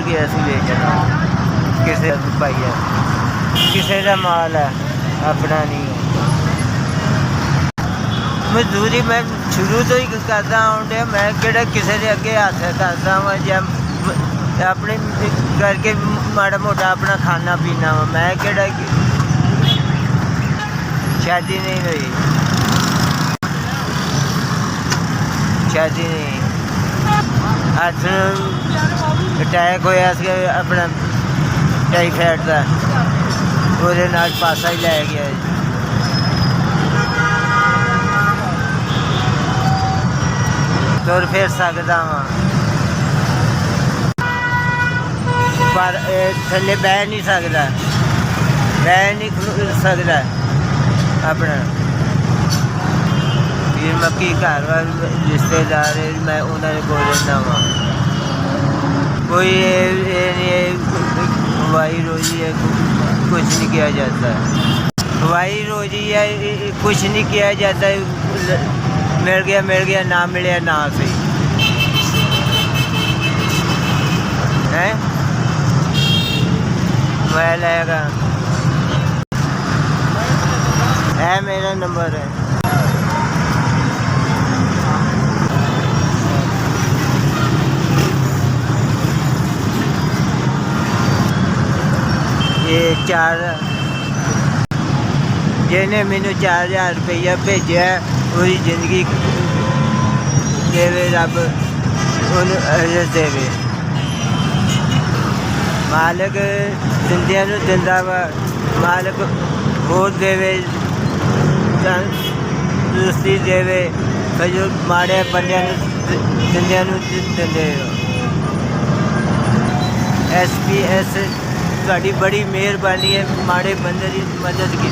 मोड़ के असं बेचना किसी भाई है किसी का माल है अपना नहीं है। मजदूरी मैं शुरू तो ही करता आउं डे मैं किहड़ा किसी के अगे हथ करदा वा जां अपने करके माड़ा मोटा अपना खाना पीना वा मैं किहड़ा शादी नहीं हुई शादी नहीं हथ अटैक होया सी अपना टाईफाइड का ਉਹਦੇ ਨਾਲ ਪਾਸਾ ਹੀ ਲੈ ਗਿਆ ਤੁਰ ਫਿਰ ਸਕਦਾ ਵਾਂ ਪਰ ਥੱਲੇ ਬਹਿ ਨਹੀਂ ਸਕਦਾ ਸਕਦਾ ਆਪਣਾ ਫਿਰ ਮੱਕੀ ਘਰ ਵਾਲੇ ਰਿਸ਼ਤੇਦਾਰ ਮੈਂ ਉਹਨਾਂ ਦੇ ਕੋਲ ਰਹਿੰਦਾ ਵਾਂ कोई ये नहीं हवाई रोजी है कुछ नहीं किया जाता हवाई रोजी है कुछ नहीं किया जाता मिल गया ना मिले ना सही है मैं लेगा है मेरा नंबर है ये 4 जिन्हें मैंने 4000 रुपया भेजा पूरी जिंदगी देवे रब उन्हें अजर देवे मालिक जिंदियां नूं दिंदा वा मालिक होर देवे तंदुरुस्ती देवे जो माड़े बंदियां नूं जिंदियां नूं दिंदे SPS ਤੁਹਾਡੀ बड़ी मेहरबानी है माड़े बंदे की मदद की।